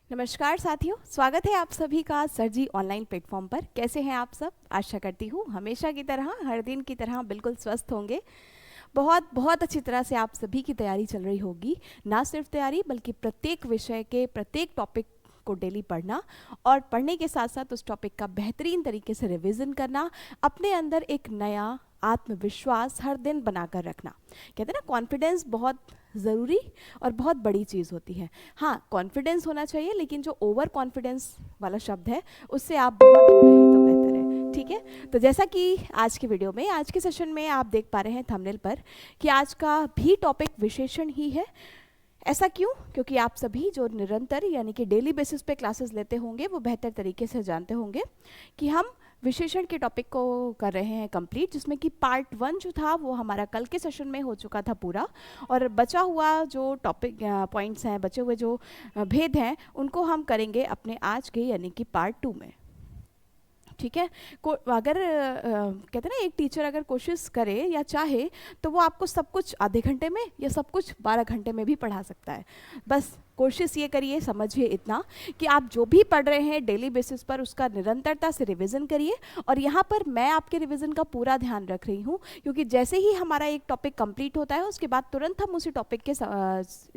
नमस्कार साथियों, स्वागत है आप सभी का सर जी ऑनलाइन प्लेटफॉर्म पर। कैसे हैं आप सब? आशा करती हूँ हमेशा की तरह, हर दिन की तरह बिल्कुल स्वस्थ होंगे। बहुत बहुत अच्छी तरह से आप सभी की तैयारी चल रही होगी। ना सिर्फ तैयारी बल्कि प्रत्येक विषय के प्रत्येक टॉपिक को डेली पढ़ना और पढ़ने के साथ साथ उस टॉपिक का बेहतरीन तरीके से रिवीजन करना, अपने अंदर एक नया आत्मविश्वास हर दिन बनाकर रखना। कहते हैं ना, कॉन्फिडेंस बहुत ज़रूरी और बहुत बड़ी चीज़ होती है। हाँ, कॉन्फिडेंस होना चाहिए, लेकिन जो ओवर कॉन्फिडेंस वाला शब्द है उससे आप बहुत दूर रहें तो बेहतर है। ठीक है, तो जैसा कि आज के वीडियो में, आज के सेशन में आप देख पा रहे हैं थंबनेल पर कि आज का भी टॉपिक विशेषण ही है। ऐसा क्यों? क्योंकि आप सभी जो निरंतर यानी कि डेली बेसिस पे क्लासेस लेते होंगे वो बेहतर तरीके से जानते होंगे कि हम विशेषण के टॉपिक को कर रहे हैं कंप्लीट, जिसमें कि पार्ट 1 जो था वो हमारा कल के सेशन में हो चुका था पूरा, और बचा हुआ जो टॉपिक पॉइंट्स हैं, बचे हुए जो भेद हैं, उनको हम करेंगे अपने आज के यानी कि पार्ट 2 में। ठीक है, अगर कहते हैं ना, एक टीचर अगर कोशिश करे या चाहे तो वो आपको सब कुछ आधे घंटे में या सब कुछ 12 घंटे में भी पढ़ा सकता है। बस कोशिश ये करिए, समझिए इतना कि आप जो भी पढ़ रहे हैं डेली बेसिस पर उसका निरंतरता से रिवीजन करिए। और यहाँ पर मैं आपके रिवीजन का पूरा ध्यान रख रही हूँ, क्योंकि जैसे ही हमारा एक टॉपिक कंप्लीट होता है उसके बाद तुरंत हम उसी टॉपिक के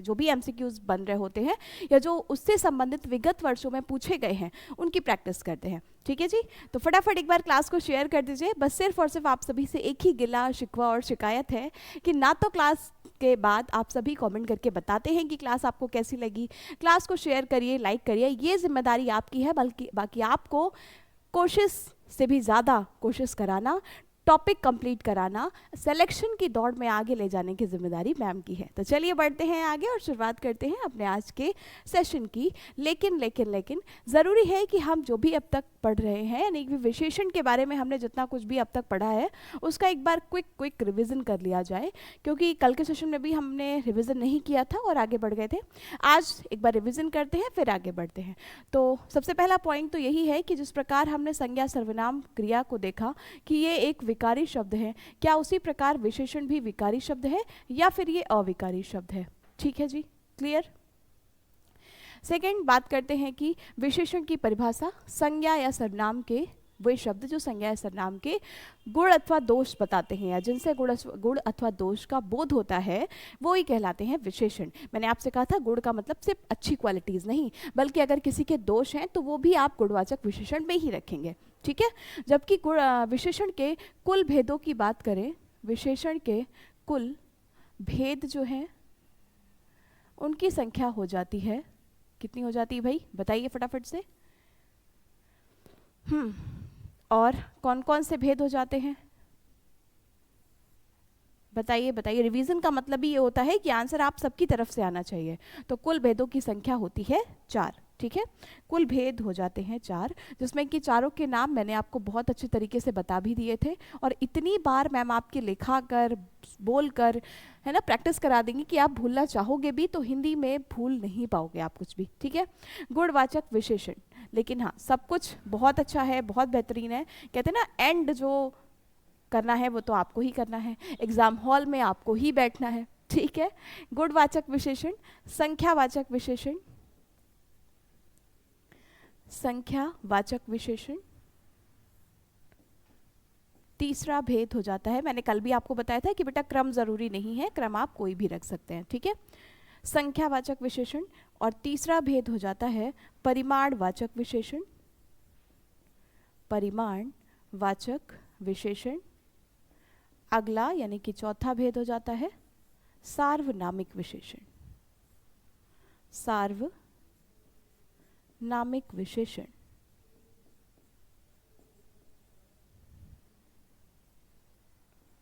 जो भी एमसीक्यूज बन रहे होते हैं या जो उससे संबंधित विगत वर्षों में पूछे गए हैं उनकी प्रैक्टिस करते हैं। ठीक है जी, तो फटाफट एक बार क्लास को शेयर कर दीजिए। बस सिर्फ और सिर्फ आप सभी से एक ही गिला शिकवा और शिकायत है कि ना तो क्लास के बाद आप सभी कमेंट करके बताते हैं कि क्लास आपको कैसी लगी। क्लास को शेयर करिए, लाइक करिए, ये जिम्मेदारी आपकी है, बल्कि बाकी आपको कोशिश से भी ज़्यादा कोशिश कराना, टॉपिक कंप्लीट कराना, सिलेक्शन की दौड़ में आगे ले जाने की जिम्मेदारी मैम की है। तो चलिए बढ़ते हैं आगे और शुरुआत करते हैं अपने आज के सेशन की। लेकिन ज़रूरी है कि हम जो भी अब तक पढ़ रहे हैं, यानी कि विशेषण के बारे में हमने जितना कुछ भी अब तक पढ़ा है उसका एक बार क्विक रिवीजन कर लिया जाए, क्योंकि कल के सेशन में भी हमने रिवीजन नहीं किया था और आगे बढ़ गए थे। आज एक बार रिवीजन करते हैं, फिर आगे बढ़ते हैं। तो सबसे पहला पॉइंट तो यही है कि जिस प्रकार हमने संज्ञा सर्वनाम क्रिया को देखा कि ये एक विकारी शब्द है, क्या उसी प्रकार विशेषण भी विकारी शब्द है या फिर ये अविकारी शब्द है? ठीक है जी, क्लियर। सेकंड, बात करते हैं कि विशेषण की परिभाषा। संज्ञा या सर्वनाम के वे शब्द जो संज्ञा या सर्वनाम के गुण अथवा दोष बताते हैं या जिनसे गुण अथवा दोष का बोध होता है वो ही कहलाते हैं विशेषण। मैंने आपसे कहा था गुण का मतलब सिर्फ अच्छी क्वालिटीज़ नहीं, बल्कि अगर किसी के दोष हैं तो वो भी आप गुणवाचक विशेषण में ही रखेंगे। ठीक है, जबकि विशेषण के कुल भेदों की बात करें, विशेषण के कुल भेद जो हैं उनकी संख्या हो जाती है, कितनी हो जाती है भाई, बताइए फटाफट से। और कौन कौन से भेद हो जाते हैं? बताइए। रिवीजन का मतलब ही ये होता है कि आंसर आप सबकी तरफ से आना चाहिए। तो कुल भेदों की संख्या होती है 4। ठीक है, कुल भेद हो जाते हैं 4, जिसमें कि चारों के नाम मैंने आपको बहुत अच्छे तरीके से बता भी दिए थे, और इतनी बार मैम आपके लिखा कर, बोल कर, है ना, प्रैक्टिस करा देंगी कि आप भूलना चाहोगे भी तो हिंदी में भूल नहीं पाओगे आप कुछ भी। ठीक है, गुणवाचक विशेषण। लेकिन हाँ, सब कुछ बहुत अच्छा है, बहुत बेहतरीन है। कहते हैं ना, एंड जो करना है वो तो आपको ही करना है, एग्जाम हॉल में आपको ही बैठना है। ठीक है, गुणवाचक विशेषण, संख्यावाचक विशेषण, संख्यावाचक विशेषण। तीसरा भेद हो जाता है, मैंने कल भी आपको बताया था कि बेटा क्रम जरूरी नहीं है, क्रम आप कोई भी रख सकते हैं। ठीक है, संख्यावाचक विशेषण। और तीसरा भेद हो जाता है परिमाणवाचक विशेषण, परिमाणवाचक विशेषण। अगला यानी कि चौथा भेद हो जाता है सार्वनामिक विशेषण, सार्वनामिक विशेषण।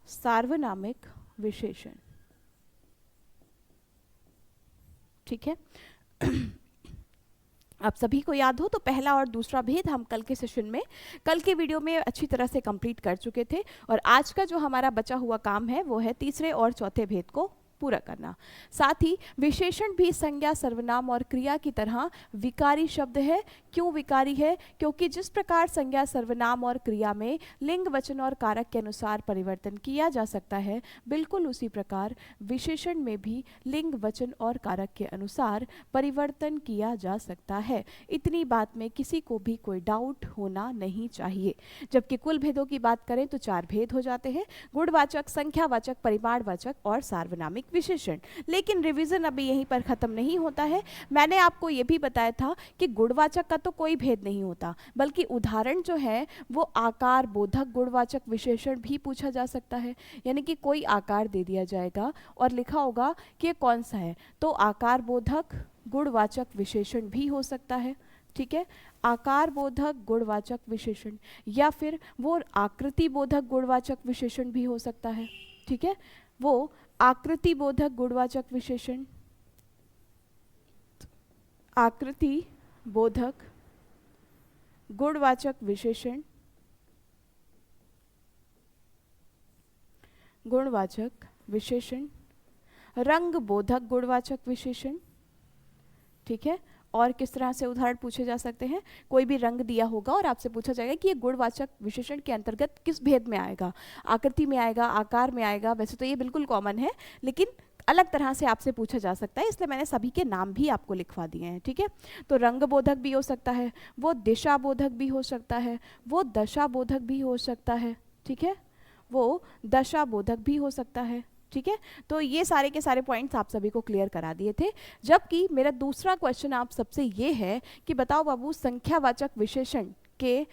सार्वनामिक विशेषण। ठीक है, आप सभी को याद हो तो पहला और दूसरा भेद हम कल के सेशन में, कल के वीडियो में अच्छी तरह से कंप्लीट कर चुके थे, और आज का जो हमारा बचा हुआ काम है वो है तीसरे और चौथे भेद को पूरा करना। साथ ही विशेषण भी संज्ञा, सर्वनाम और क्रिया की तरह विकारी शब्द है। क्यों विकारी है? क्योंकि जिस प्रकार संज्ञा, सर्वनाम और क्रिया में लिंग, वचन और कारक के अनुसार परिवर्तन किया जा सकता है, बिल्कुल उसी प्रकार विशेषण में भी लिंग, वचन और कारक के अनुसार परिवर्तन किया जा सकता है। इतनी बात में किसी को भी कोई डाउट होना नहीं चाहिए। जबकि कुल भेदों की बात करें तो 4 भेद हो जाते हैं: गुणवाचक, संख्यावाचक, परिमाणवाचक और सार्वनामिक विशेषण। लेकिन रिवीजन अभी यहीं पर खत्म नहीं होता है। मैंने आपको ये भी बताया था कि गुणवाचक का तो कोई भेद नहीं होता, बल्कि उदाहरण जो है वो आकार बोधक गुणवाचक विशेषण भी पूछा जा सकता है। यानी कि कोई आकार दे दिया जाएगा और लिखा होगा कि ये कौन सा है, तो आकार बोधक गुणवाचक विशेषण भी हो सकता है। ठीक है, आकार बोधक गुणवाचक विशेषण, या फिर वो आकृति बोधक गुणवाचक विशेषण भी हो सकता है। ठीक है, वो आकृति बोधक गुणवाचक विशेषण, आकृति बोधक गुणवाचक विशेषण, गुणवाचक विशेषण, रंग बोधक गुणवाचक विशेषण। ठीक है, और किस तरह से उदाहरण पूछे जा सकते हैं? कोई भी रंग दिया होगा और आपसे पूछा जाएगा कि ये गुणवाचक विशेषण के अंतर्गत किस भेद में आएगा, आकृति में आएगा, आकार में आएगा। वैसे तो ये बिल्कुल कॉमन है, लेकिन अलग तरह से आपसे पूछा जा सकता है, इसलिए मैंने सभी के नाम भी आपको लिखवा दिए हैं। ठीक है, तो रंग बोधक भी हो सकता है, वो दिशा बोधक भी हो सकता है, वो दशा बोधक भी हो सकता है। ठीक है, वो दशा बोधक भी हो सकता है। ठीक है, तो ये सारे के सारे पॉइंट्स आप सभी को क्लियर करा दिए थे। जबकि मेरा दूसरा क्वेश्चन आप सबसे ये है कि बताओ बाबू, संख्यावाचक विशेषण के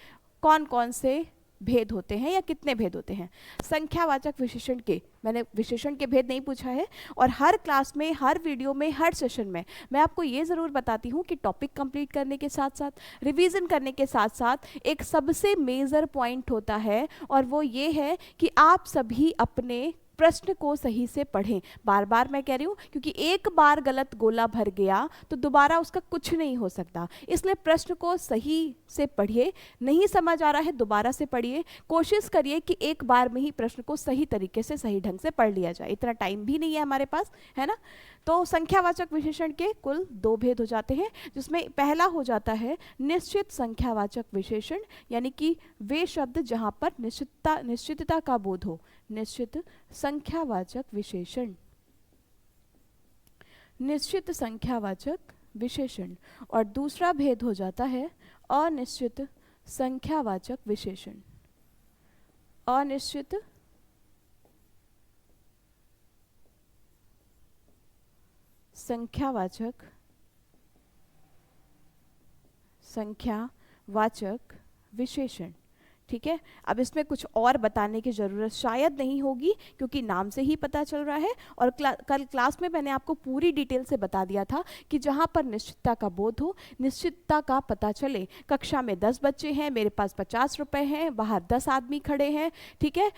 कौन कौन से भेद होते हैं या कितने भेद होते हैं? संख्यावाचक विशेषण के, मैंने विशेषण के भेद नहीं पूछा है, और हर क्लास में, हर वीडियो में, हर सेशन में मैं आपको ये ज़रूर बताती हूँ कि टॉपिक कंप्लीट करने के साथ साथ, रिवीजन करने के साथ साथ एक सबसे मेजर पॉइंट होता है, और वो ये है कि आप सभी अपने प्रश्न को सही से पढ़ें। बार बार मैं कह रही हूँ, क्योंकि एक बार गलत गोला भर गया तो दोबारा उसका कुछ नहीं हो सकता। इसलिए प्रश्न को सही से पढ़िए, नहीं समझ आ रहा है दोबारा से पढ़िए, कोशिश करिए कि एक बार में ही प्रश्न को सही तरीके से, सही ढंग से पढ़ लिया जाए। इतना टाइम भी नहीं है हमारे पास, है ना। तो संख्यावाचक विशेषण के कुल 2 भेद हो जाते हैं, जिसमें पहला हो जाता है निश्चित संख्यावाचक विशेषण, यानी कि वे शब्द जहां पर निश्चितता का बोध हो, निश्चित संख्यावाचक विशेषण, निश्चित संख्यावाचक विशेषण। और दूसरा भेद हो जाता है अनिश्चित संख्यावाचक विशेषण, अनिश्चित संख्यावाचक विशेषण। ठीक है, अब इसमें कुछ और बताने की ज़रूरत शायद नहीं होगी, क्योंकि नाम से ही पता चल रहा है। और कल क्लास में मैंने आपको पूरी डिटेल से बता दिया था कि जहाँ पर निश्चितता का बोध हो, निश्चितता का पता चले। कक्षा में 10 बच्चे हैं, मेरे पास 50 रुपए हैं, बाहर 10 आदमी खड़े हैं। ठीक है,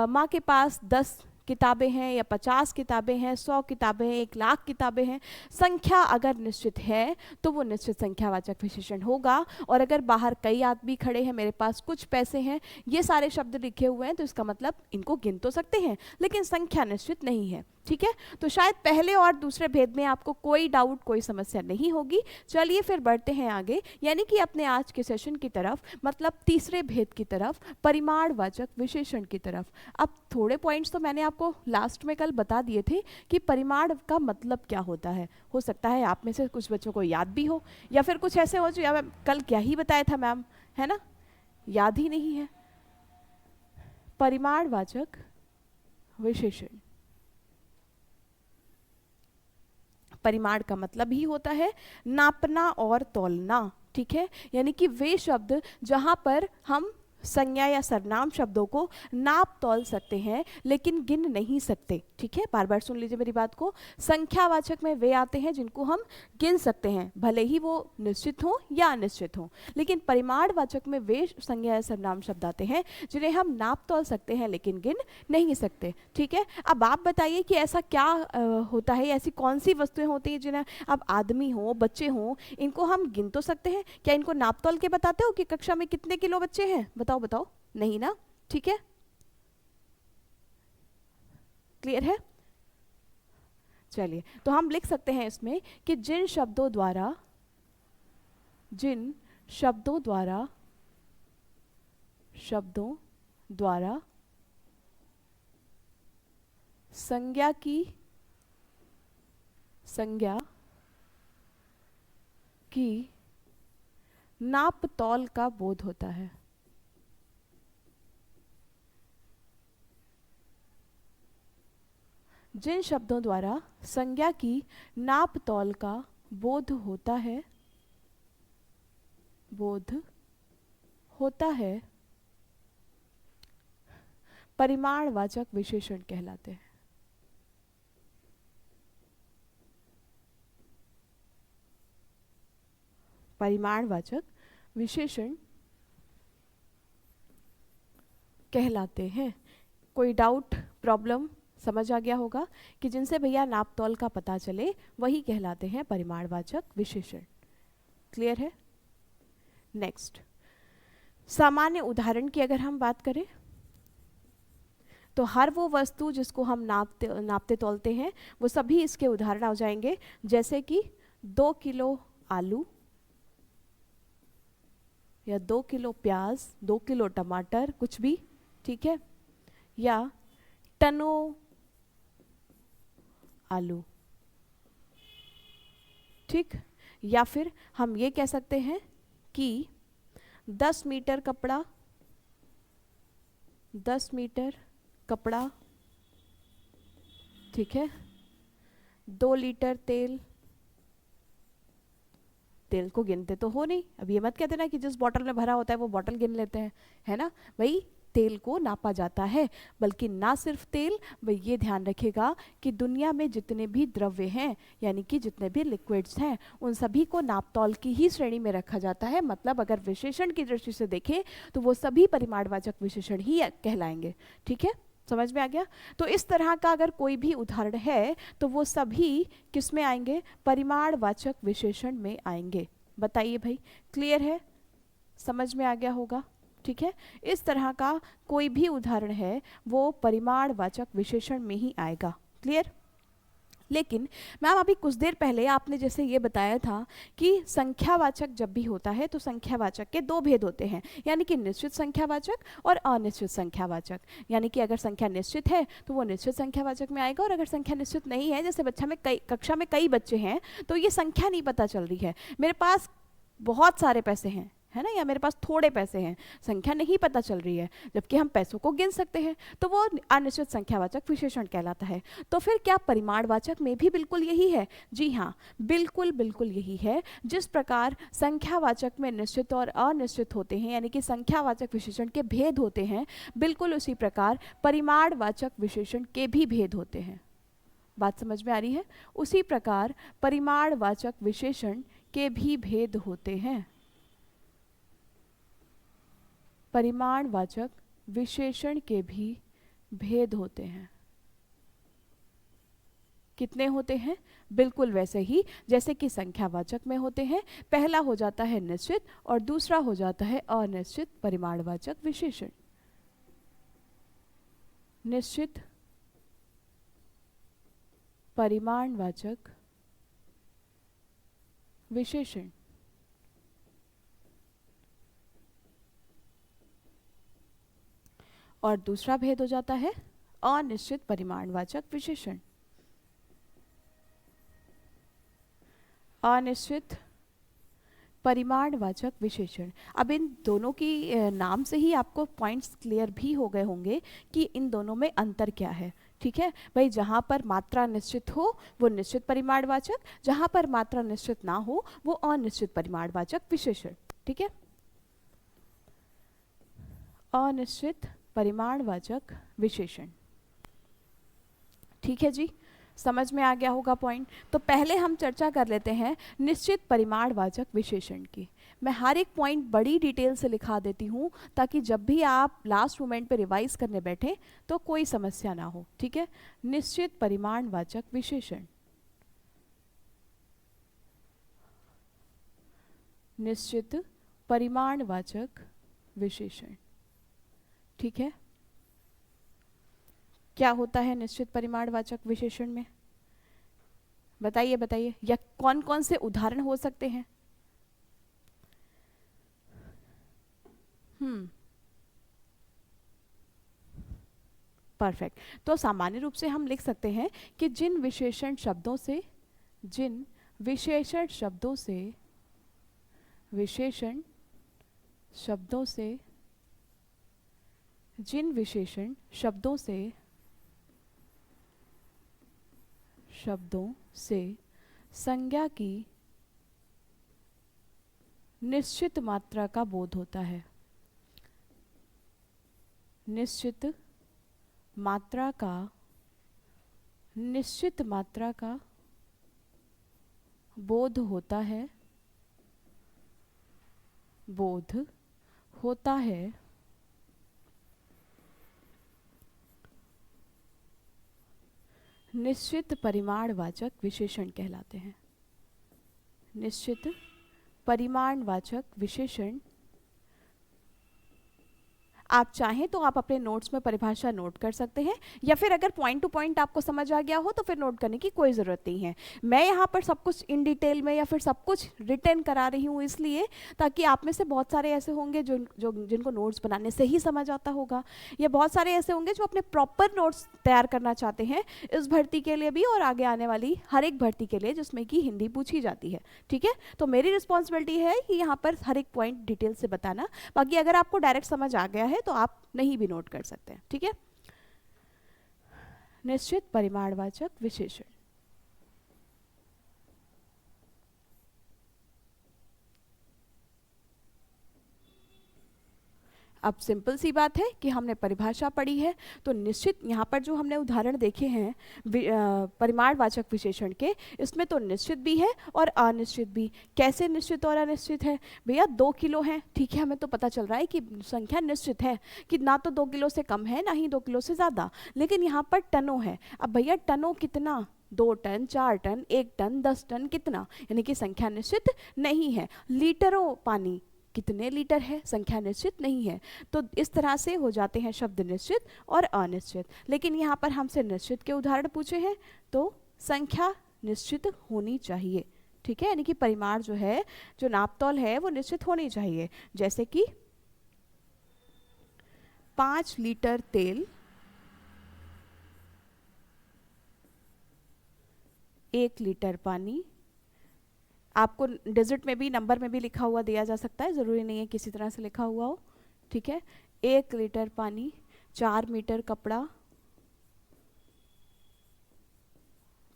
माँ के पास 10 किताबें हैं या 50 किताबें हैं, 100 किताबें हैं, 1 लाख किताबें हैं। संख्या अगर निश्चित है तो वो निश्चित संख्यावाचक विशेषण होगा। और अगर बाहर कई आदमी खड़े हैं, मेरे पास कुछ पैसे हैं, ये सारे शब्द लिखे हुए हैं, तो इसका मतलब इनको गिन तो सकते हैं, लेकिन संख्या निश्चित नहीं है। ठीक है, तो शायद पहले और दूसरे भेद में आपको कोई डाउट, कोई समस्या नहीं होगी। चलिए फिर बढ़ते हैं आगे, यानी कि अपने आज के सेशन की तरफ, मतलब तीसरे भेद की तरफ, परिमाणवाचक विशेषण की तरफ। अब थोड़े पॉइंट्स तो मैंने आपको लास्ट में कल बता दिए थे कि परिमाण का मतलब क्या होता है। हो सकता है आप में से कुछ बच्चों को याद भी हो, या फिर कुछ ऐसे हो जो या कल क्या ही बताया था मैम, है ना, याद ही नहीं है। परिमाणवाचक विशेषण, परिमाण का मतलब ही होता है नापना और तौलना। ठीक है, यानी कि वे शब्द जहां पर हम संज्ञा या सर्वनाम शब्दों को नाप तौल सकते हैं लेकिन गिन नहीं सकते। ठीक है, बार बार सुन लीजिए मेरी बात को। संख्यावाचक में वे आते हैं जिनको हम गिन सकते हैं, भले ही वो निश्चित हो या अनिश्चित हो। लेकिन परिमाणवाचक में वे संज्ञा या सर्वनाम शब्द आते हैं जिन्हें हम नाप तौल सकते हैं लेकिन गिन नहीं सकते। ठीक है, अब आप बताइए कि ऐसा क्या होता है, ऐसी कौन सी वस्तुएं होती हैं जिन्हें, अब आदमी हो, बच्चे हों, इनको हम गिन तो सकते हैं, क्या इनको नाप तौल के बताते हो कि कक्षा में कितने किलो बच्चे हैं? बताओ, नहीं ना। ठीक है, क्लियर है। चलिए, तो हम लिख सकते हैं इसमें कि जिन शब्दों द्वारा संज्ञा की नाप तौल का बोध होता है। जिन शब्दों द्वारा संज्ञा की नाप तौल का बोध होता है परिमाणवाचक विशेषण कहलाते हैं। परिमाणवाचक विशेषण कहलाते हैं। कोई डाउट, प्रॉब्लम समझ आ गया होगा कि जिनसे भैया नाप तौल का पता चले वही कहलाते हैं परिमाणवाचक विशेषण। क्लियर है? नेक्स्ट, सामान्य उदाहरण की अगर हम बात करें तो हर वो वस्तु जिसको हम नापते तौलते हैं वो सभी इसके उदाहरण हो जाएंगे, जैसे कि 2 किलो आलू या 2 किलो प्याज, 2 किलो टमाटर, कुछ भी, ठीक है, या टनों आलू, ठीक। या फिर हम ये कह सकते हैं कि 10 मीटर कपड़ा, ठीक है, 2 लीटर तेल को गिनते तो हो नहीं। अब ये मत कहते ना कि जिस बॉटल में भरा होता है वो बॉटल गिन लेते हैं, है ना, वही तेल को नापा जाता है। बल्कि ना सिर्फ तेल, वही ये ध्यान रखेगा कि दुनिया में जितने भी द्रव्य हैं, यानी कि जितने भी लिक्विड्स हैं, उन सभी को नापतौल की ही श्रेणी में रखा जाता है। मतलब अगर विशेषण की दृष्टि से देखें तो वो सभी परिमाणवाचक विशेषण ही कहलाएंगे। ठीक है, समझ में आ गया? तो इस तरह का अगर कोई भी उदाहरण है तो वो सभी किस में आएंगे? परिमाणवाचक विशेषण में आएंगे। बताइए भाई, क्लियर है? समझ में आ गया होगा? ठीक है, इस तरह का कोई भी उदाहरण है वो परिमाणवाचक विशेषण में ही आएगा। क्लियर? लेकिन मैम अभी कुछ देर पहले आपने जैसे ये बताया था कि संख्यावाचक जब भी होता है तो संख्यावाचक के 2 भेद होते हैं, यानी कि निश्चित संख्यावाचक और अनिश्चित संख्यावाचक। यानी कि अगर संख्या निश्चित है तो वो निश्चित संख्यावाचक में आएगा, और अगर संख्या निश्चित नहीं है, जैसे कक्षा में कई बच्चे हैं तो ये संख्या नहीं पता चल रही है, मेरे पास बहुत सारे पैसे हैं, है ना, या मेरे पास थोड़े पैसे हैं, संख्या नहीं पता चल रही है, जबकि हम पैसों को गिन सकते हैं, तो वो अनिश्चित संख्यावाचक विशेषण कहलाता है। तो फिर क्या परिमाणवाचक में भी बिल्कुल यही है? जी हाँ, बिल्कुल बिल्कुल यही है। जिस प्रकार संख्यावाचक में निश्चित और अनिश्चित होते हैं, यानी कि संख्यावाचक विशेषण के भेद होते हैं, बिल्कुल उसी प्रकार परिमाणवाचक विशेषण के भी भेद होते हैं। बात समझ में आ रही है? उसी प्रकार परिमाणवाचक विशेषण के भी भेद होते हैं। परिमाणवाचक विशेषण के भी भेद होते हैं। कितने होते हैं? बिल्कुल वैसे ही जैसे कि संख्यावाचक में होते हैं। पहला हो जाता है निश्चित और दूसरा हो जाता है अनिश्चित परिमाणवाचक विशेषण। निश्चित परिमाणवाचक विशेषण और दूसरा भेद हो जाता है अनिश्चित परिमाणवाचक विशेषण। अनिश्चित परिमाणवाचक विशेषण। अब इन दोनों की नाम से ही आपको पॉइंट्स क्लियर भी हो गए होंगे कि इन दोनों में अंतर क्या है। ठीक है भाई, जहां पर मात्रा निश्चित हो वो निश्चित परिमाणवाचक, जहां पर मात्रा निश्चित ना हो वो अनिश्चित परिमाणवाचक विशेषण। ठीक है, अनिश्चित परिमाणवाचक विशेषण। ठीक है जी, समझ में आ गया होगा पॉइंट। तो पहले हम चर्चा कर लेते हैं निश्चित परिमाणवाचक विशेषण की। मैं हर एक पॉइंट बड़ी डिटेल से लिखा देती हूँ ताकि जब भी आप लास्ट मोमेंट पे रिवाइज करने बैठे तो कोई समस्या ना हो। ठीक है, निश्चित परिमाणवाचक विशेषण। निश्चित परिमाणवाचक विशेषण। ठीक है, क्या होता है निश्चित परिमाणवाचक विशेषण में? बताइए बताइए, या कौन कौन से उदाहरण हो सकते हैं? हम्म, परफेक्ट। तो सामान्य रूप से हम लिख सकते हैं कि जिन विशेषण शब्दों से विशेषण शब्दों से जिन विशेषण शब्दों से संज्ञा की निश्चित मात्रा का बोध होता है, निश्चित मात्रा का निश्चित मात्रा का बोध होता है, बोध होता है, निश्चित परिमाणवाचक विशेषण कहलाते हैं। निश्चित परिमाणवाचक विशेषण। आप चाहें तो आप अपने नोट्स में परिभाषा नोट कर सकते हैं, या फिर अगर पॉइंट टू पॉइंट आपको समझ आ गया हो तो फिर नोट करने की कोई ज़रूरत नहीं है। मैं यहाँ पर सब कुछ इन डिटेल में या फिर सब कुछ रिटर्न करा रही हूँ इसलिए ताकि आप में से बहुत सारे ऐसे होंगे जो जो जिनको नोट्स बनाने से ही समझ आता होगा, या बहुत सारे ऐसे होंगे जो अपने प्रॉपर नोट्स तैयार करना चाहते हैं इस भर्ती के लिए भी और आगे आने वाली हर एक भर्ती के लिए जिसमें कि हिंदी पूछी जाती है। ठीक है, तो मेरी रिस्पॉन्सिबिलिटी है कि यहाँ पर हर एक पॉइंट डिटेल से बताना। बाकी अगर आपको डायरेक्ट समझ आ गया है तो आप नहीं भी नोट कर सकते हैं। ठीक है, निश्चित परिमाणवाचक विशेषण। अब सिंपल सी बात है कि हमने परिभाषा पढ़ी है, तो निश्चित यहाँ पर जो हमने उदाहरण देखे हैं परिमाणवाचक विशेषण के, इसमें तो निश्चित भी है और अनिश्चित भी। कैसे निश्चित और अनिश्चित है? भैया 2 किलो है, ठीक है, हमें तो पता चल रहा है कि संख्या निश्चित है कि ना तो 2 किलो से कम है ना ही 2 किलो से ज़्यादा, लेकिन यहाँ पर टनों है। अब भैया टनों कितना? 2 टन, 4 टन, 1 टन, 10 टन, कितना? यानी कि संख्या निश्चित नहीं है। लीटरों पानी, कितने लीटर है? संख्या निश्चित नहीं है। तो इस तरह से हो जाते हैं शब्द निश्चित और अनिश्चित। लेकिन यहाँ पर हमसे निश्चित के उदाहरण पूछे हैं तो संख्या निश्चित होनी चाहिए। ठीक है, यानी कि परिमाण जो है, जो नापतोल है, वो निश्चित होनी चाहिए। जैसे कि 5 लीटर तेल 1 लीटर पानी। आपको डिजिट में भी, नंबर में भी लिखा हुआ दिया जा सकता है, ज़रूरी नहीं है किसी तरह से लिखा हुआ हो। ठीक है, 1 लीटर पानी, 4 मीटर कपड़ा,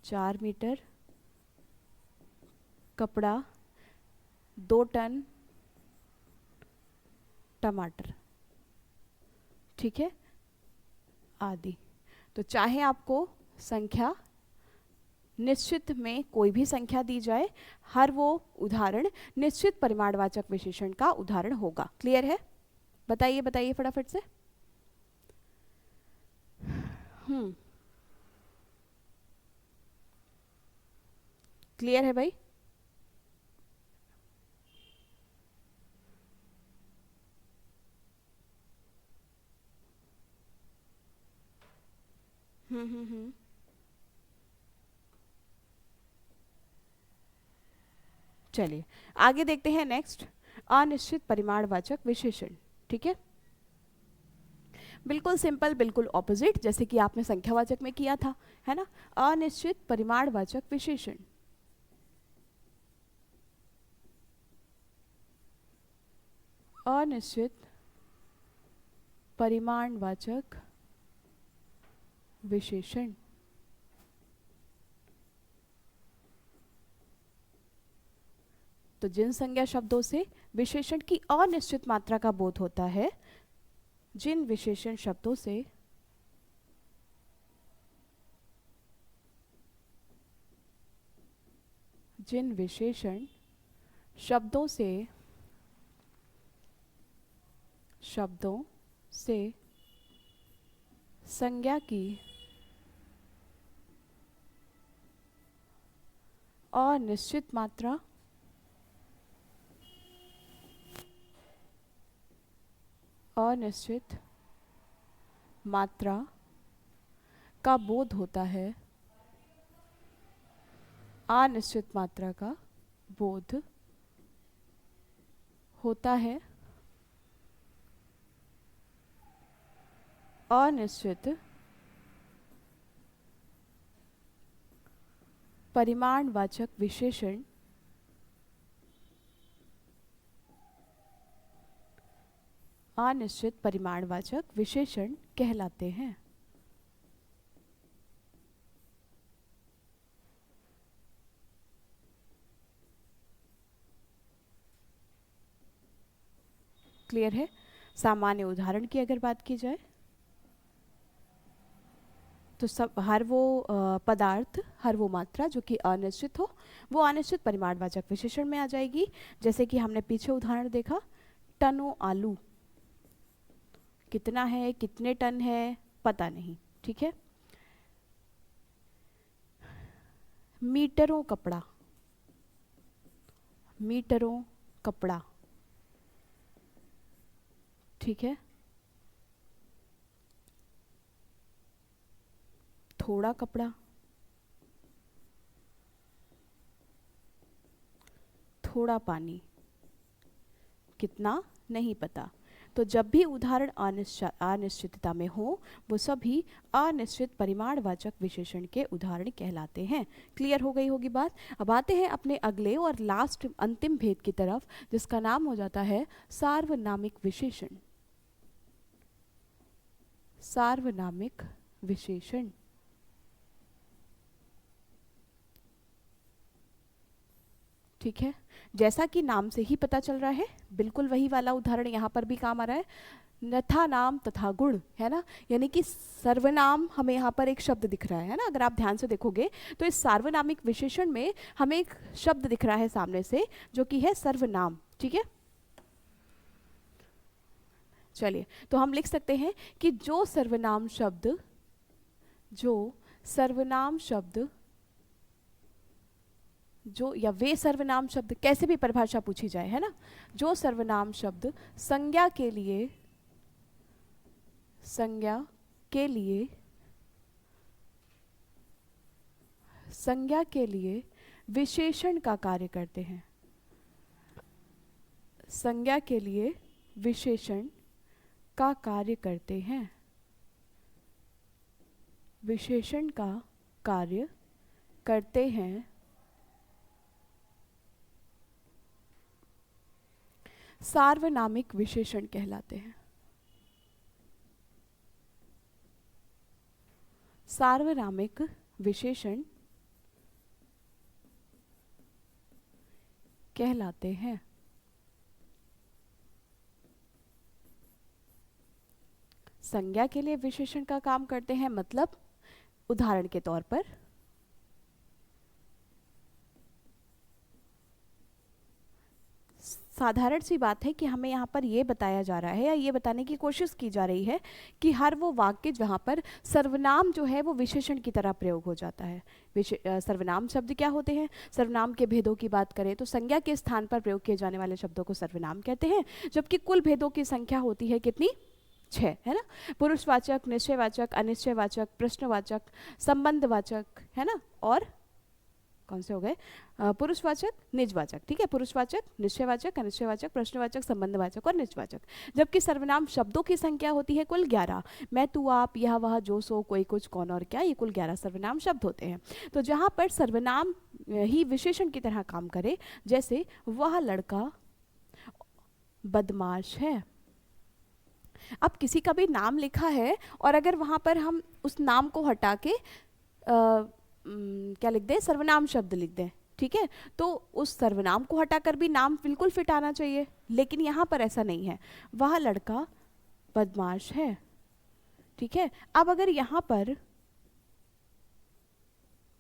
4 मीटर कपड़ा, 2 टन टमाटर। ठीक है, आदि। तो चाहे आपको संख्या निश्चित में कोई भी संख्या दी जाए, हर वो उदाहरण निश्चित परिमाणवाचक विशेषण का उदाहरण होगा। क्लियर है? बताइए बताइए फटाफट से। क्लियर है भाई? हम्म। चलिए आगे देखते हैं। नेक्स्ट, अनिश्चित परिमाणवाचक विशेषण। ठीक है, बिल्कुल सिंपल, बिल्कुल ऑपोजिट जैसे कि आपने संख्यावाचक में किया था, है ना। अनिश्चित परिमाणवाचक विशेषण। अनिश्चित परिमाणवाचक विशेषण। तो जिन संज्ञा शब्दों से विशेषण की अनिश्चित मात्रा का बोध होता है, जिन विशेषण शब्दों से जिन विशेषण शब्दों से संज्ञा की अनिश्चित मात्रा का बोध होता है, अनिश्चित मात्रा का बोध होता है। अनिश्चित परिमाणवाचक विशेषण अनिश्चित परिमाणवाचक विशेषण कहलाते हैं। क्लियर है? सामान्य उदाहरण की अगर बात की जाए तो सब हर वो पदार्थ, हर वो मात्रा जो कि अनिश्चित हो, वो अनिश्चित परिमाणवाचक विशेषण में आ जाएगी। जैसे कि हमने पीछे उदाहरण देखा, टनों आलू, कितना है, कितने टन है, पता नहीं, ठीक है। मीटरों कपड़ा, मीटरों कपड़ा, ठीक है। थोड़ा कपड़ा, थोड़ा पानी, कितना नहीं पता। तो जब भी उदाहरण अनिश्चितता में हो, वो सभी अनिश्चित परिमाणवाचक विशेषण के उदाहरण कहलाते हैं। क्लियर हो गई होगी बात? अब आते हैं अपने अगले और लास्ट अंतिम भेद की तरफ, जिसका नाम हो जाता है सार्वनामिक विशेषण। सार्वनामिक विशेषण, ठीक है। जैसा कि नाम से ही पता चल रहा है, बिल्कुल वही वाला उदाहरण यहाँ पर भी काम आ रहा है, नथा नाम तथा गुण, है ना। यानी कि सर्वनाम, हमें यहाँ पर एक शब्द दिख रहा है ना, अगर आप ध्यान से देखोगे तो इस सार्वनामिक विशेषण में हमें एक शब्द दिख रहा है सामने से, जो कि है सर्वनाम, ठीक है। चलिए, तो हम लिख सकते हैं कि जो सर्वनाम शब्द, जो सर्वनाम शब्द, जो या वे सर्वनाम शब्द, कैसे भी परिभाषा पूछी जाए, है ना, जो सर्वनाम शब्द संज्ञा के लिए, संज्ञा के लिए, संज्ञा के लिए विशेषण का कार्य करते हैं, संज्ञा के लिए विशेषण का कार्य करते हैं, विशेषण का कार्य करते हैं, सार्वनामिक विशेषण कहलाते हैं। सार्वनामिक विशेषण कहलाते हैं। संज्ञा के लिए विशेषण का काम करते हैं, मतलब उदाहरण के तौर पर साधारण सी बात है कि हमें यहाँ पर ये बताया जा रहा है या ये बताने की कोशिश की जा रही है कि हर वो वाक्य जहाँ पर सर्वनाम जो है वो विशेषण की तरह प्रयोग हो जाता है। सर्वनाम शब्द क्या होते हैं? सर्वनाम के भेदों की बात करें तो संज्ञा के स्थान पर प्रयोग किए जाने वाले शब्दों को सर्वनाम कहते हैं, जबकि कुल भेदों की संख्या होती है कितनी? 6, है ना। पुरुषवाचक, निश्चयवाचक, अनिश्चयवाचक, प्रश्नवाचक, संबंधवाचक, है ना, और कौन से हो गए? पुरुषवाचक, निजवाचक, ठीक है। पुरुषवाचक, निश्चयवाचक, अनिश्चयवाचक, प्रश्नवाचक, संबंधवाचक और निजवाचक। जबकि सर्वनाम शब्दों की संख्या होती है कुल 11। मैं, तू, आप, यह, वह, जो, सो, कोई, कुछ, कौन और क्या, ये कुल 11 सर्वनाम शब्द होते हैं। तो जहाँ पर सर्वनाम ही विशेषण की तरह काम करे, जैसे वह लड़का बदमाश है। अब किसी का भी नाम लिखा है और अगर वहाँ पर हम उस नाम को हटा के क्या लिख दें? सर्वनाम शब्द लिख दें, ठीक है, तो उस सर्वनाम को हटाकर भी नाम बिल्कुल फिट आना चाहिए, लेकिन यहाँ पर ऐसा नहीं है। वह लड़का बदमाश है, ठीक है। अब अगर यहाँ पर,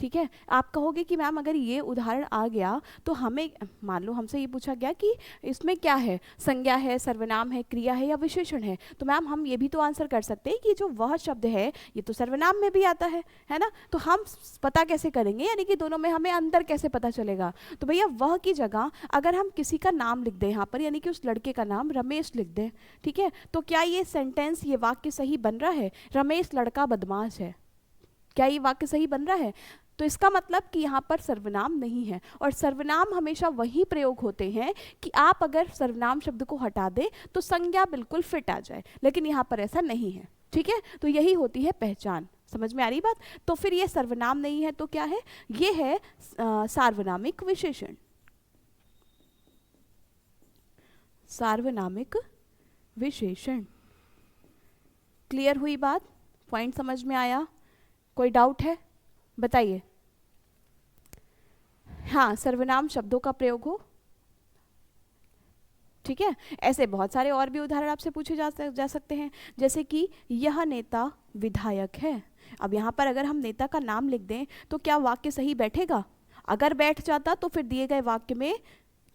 ठीक है, आप कहोगे कि मैम अगर ये उदाहरण आ गया तो हमें, मान लो हमसे ये पूछा गया कि इसमें क्या है, संज्ञा है, सर्वनाम है, क्रिया है या विशेषण है, तो मैम हम ये भी तो आंसर कर सकते हैं कि जो वह शब्द है ये तो सर्वनाम में भी आता है ना। तो हम पता कैसे करेंगे, यानी कि दोनों में हमें अंतर कैसे पता चलेगा? तो भैया वह की जगह अगर हम किसी का नाम लिख दें यहाँ पर, यानी कि उस लड़के का नाम रमेश लिख दें, ठीक है, तो क्या ये सेंटेंस, ये वाक्य सही बन रहा है? रमेश लड़का बदमाश है, क्या ये वाक्य सही बन रहा है? तो इसका मतलब कि यहाँ पर सर्वनाम नहीं है, और सर्वनाम हमेशा वही प्रयोग होते हैं कि आप अगर सर्वनाम शब्द को हटा दें तो संज्ञा बिल्कुल फिट आ जाए, लेकिन यहाँ पर ऐसा नहीं है। ठीक है, तो यही होती है पहचान। समझ में आ रही बात? तो फिर ये सर्वनाम नहीं है तो क्या है? ये है सार्वनामिक विशेषण। सार्वनामिक विशेषण। क्लियर हुई बात? पॉइंट समझ में आया? कोई डाउट है? बताइए। हाँ, सर्वनाम शब्दों का प्रयोग हो। ठीक है, ऐसे बहुत सारे और भी उदाहरण आपसे पूछे जा सकते हैं, जैसे कि यह नेता विधायक है। अब यहाँ पर अगर हम नेता का नाम लिख दें तो क्या वाक्य सही बैठेगा? अगर बैठ जाता तो फिर दिए गए वाक्य में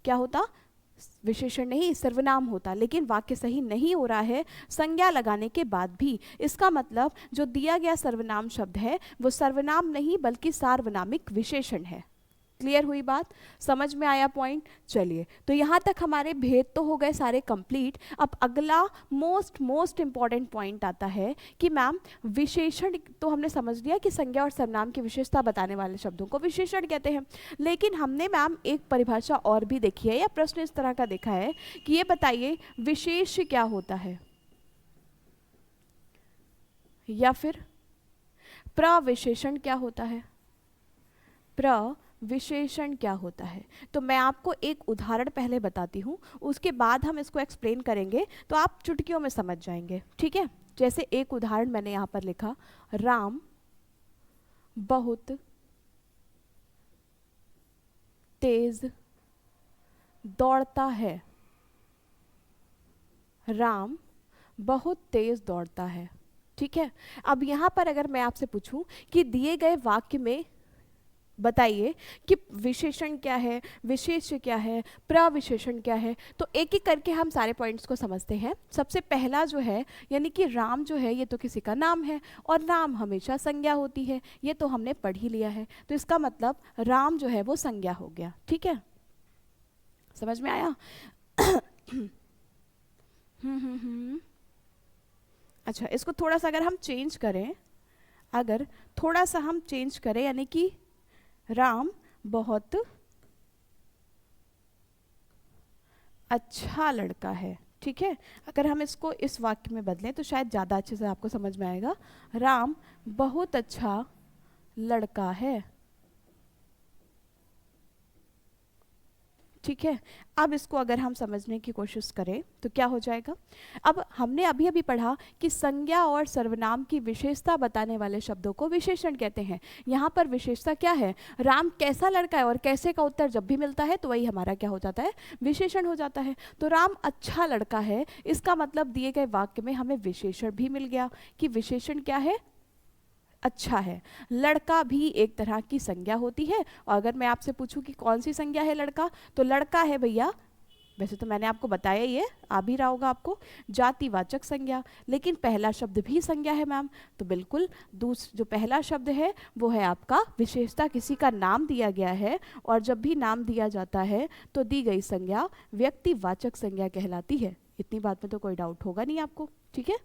क्या होता? विशेषण नहीं, सर्वनाम होता। लेकिन वाक्य सही नहीं हो रहा है संज्ञा लगाने के बाद भी। इसका मतलब जो दिया गया सर्वनाम शब्द है वो सर्वनाम नहीं बल्कि सार्वनामिक विशेषण है। क्लियर हुई बात? समझ में आया पॉइंट? चलिए, तो यहाँ तक हमारे भेद तो हो गए सारे कंप्लीट। अब अगला मोस्ट इंपॉर्टेंट पॉइंट आता है कि मैम विशेषण तो हमने समझ लिया कि संज्ञा और सर्वनाम की विशेषता बताने वाले शब्दों को विशेषण कहते हैं, लेकिन हमने मैम एक परिभाषा और भी देखी है या प्रश्न इस तरह का देखा है कि ये बताइए विशेष क्या होता है, या फिर प्रविशेषण क्या होता है? विशेषण क्या होता है? तो मैं आपको एक उदाहरण पहले बताती हूँ, उसके बाद हम इसको एक्सप्लेन करेंगे तो आप चुटकियों में समझ जाएंगे। ठीक है, जैसे एक उदाहरण मैंने यहाँ पर लिखा, राम बहुत तेज दौड़ता है। राम बहुत तेज दौड़ता है। ठीक है, अब यहाँ पर अगर मैं आपसे पूछूं कि दिए गए वाक्य में बताइए कि विशेषण क्या है, विशेष क्या है, प्रविशेषण क्या है, तो एक एक करके हम सारे पॉइंट्स को समझते हैं। सबसे पहला जो है, यानी कि राम जो है ये तो किसी का नाम है और नाम हमेशा संज्ञा होती है, ये तो हमने पढ़ ही लिया है। तो इसका मतलब राम जो है वो संज्ञा हो गया। ठीक है, समझ में आया? अच्छा, इसको थोड़ा सा अगर हम चेंज करें, यानी कि राम बहुत अच्छा लड़का है। ठीक है, अगर हम इसको इस वाक्य में बदलें तो शायद ज़्यादा अच्छे से आपको समझ में आएगा। राम बहुत अच्छा लड़का है। ठीक है, अब इसको अगर हम समझने की कोशिश करें तो क्या हो जाएगा? अब हमने अभी अभी पढ़ा कि संज्ञा और सर्वनाम की विशेषता बताने वाले शब्दों को विशेषण कहते हैं। यहाँ पर विशेषता क्या है? राम कैसा लड़का है, और कैसे का उत्तर जब भी मिलता है तो वही हमारा क्या हो जाता है? विशेषण हो जाता है। तो राम अच्छा लड़का है, इसका मतलब दिए गए वाक्य में हमें विशेषण भी मिल गया कि विशेषण क्या है? अच्छा है। लड़का भी एक तरह की संज्ञा होती है, और अगर मैं आपसे पूछूं कि कौन सी संज्ञा है लड़का, तो लड़का है भैया, वैसे तो मैंने आपको बताया ये आ भी रहा होगा आपको, जातिवाचक संज्ञा। लेकिन पहला शब्द भी संज्ञा है मैम, तो बिल्कुल जो पहला शब्द है वो है आपका विशेषता। किसी का नाम दिया गया है और जब भी नाम दिया जाता है तो दी गई संज्ञा व्यक्तिवाचक संज्ञा कहलाती है। इतनी बात में तो कोई डाउट होगा नहीं आपको। ठीक है,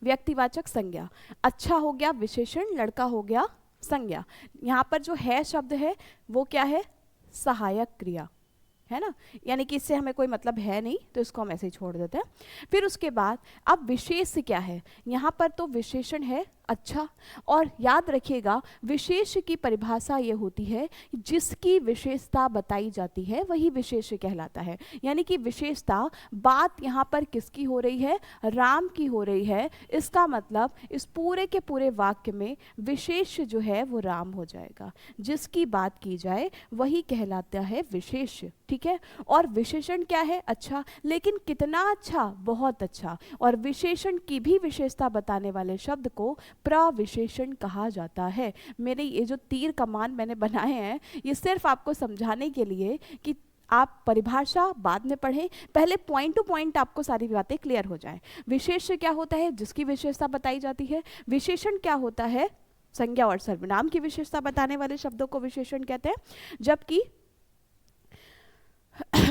व्यक्तिवाचक संज्ञा। अच्छा हो गया विशेषण, लड़का हो गया संज्ञा। यहाँ पर जो है शब्द है वो क्या है? सहायक क्रिया है ना, यानी कि इससे हमें कोई मतलब है नहीं, तो इसको हम ऐसे ही छोड़ देते हैं। फिर उसके बाद अब विशेष क्या है? यहाँ पर तो विशेषण है अच्छा, और याद रखिएगा विशेष की परिभाषा ये होती है जिसकी विशेषता बताई जाती है वही विशेष कहलाता है। यानी कि विशेषता, बात यहाँ पर किसकी हो रही है? राम की हो रही है। इसका मतलब इस पूरे के पूरे वाक्य में विशेष जो है वो राम हो जाएगा। जिसकी बात की जाए वही कहलाता है विशेष। ठीक है, और विशेषण क्या है? अच्छा, लेकिन कितना अच्छा? बहुत अच्छा। और विशेषण की भी विशेषता बताने वाले शब्द को प्रविशेषण कहा जाता है। मेरे ये जो तीर कमान मैंने बनाए हैं ये सिर्फ आपको समझाने के लिए कि आप परिभाषा बाद में पढ़ें, पहले पॉइंट टू पॉइंट आपको सारी बातें क्लियर हो जाएं। विशेष क्या होता है? जिसकी विशेषता बताई जाती है। विशेषण क्या होता है? संज्ञा और सर्वनाम की विशेषता बताने वाले शब्दों को विशेषण कहते हैं। जबकि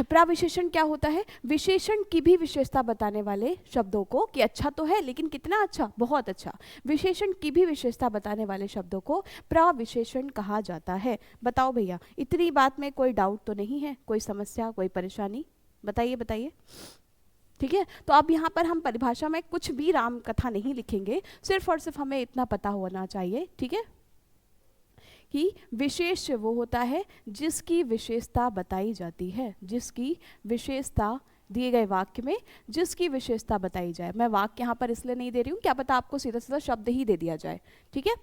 प्रविशेषण क्या होता है? विशेषण की भी विशेषता बताने वाले शब्दों को, कि अच्छा तो है लेकिन कितना अच्छा, बहुत अच्छा, विशेषण की भी विशेषता बताने वाले शब्दों को प्रविशेषण कहा जाता है। बताओ भैया, इतनी बात में कोई डाउट तो नहीं है, कोई समस्या, कोई परेशानी? बताइए बताइए। ठीक है, तो अब यहाँ पर हम परिभाषा में कुछ भी राम कथा नहीं लिखेंगे, सिर्फ और सिर्फ हमें इतना पता होना चाहिए, ठीक है, कि विशेष वो होता है जिसकी विशेषता बताई जाती है, जिसकी विशेषता दिए गए वाक्य में जिसकी विशेषता बताई जाए। मैं वाक्य यहाँ पर इसलिए नहीं दे रही हूँ, क्या पता आपको सीधा सीधा शब्द ही दे दिया जाए, ठीक है,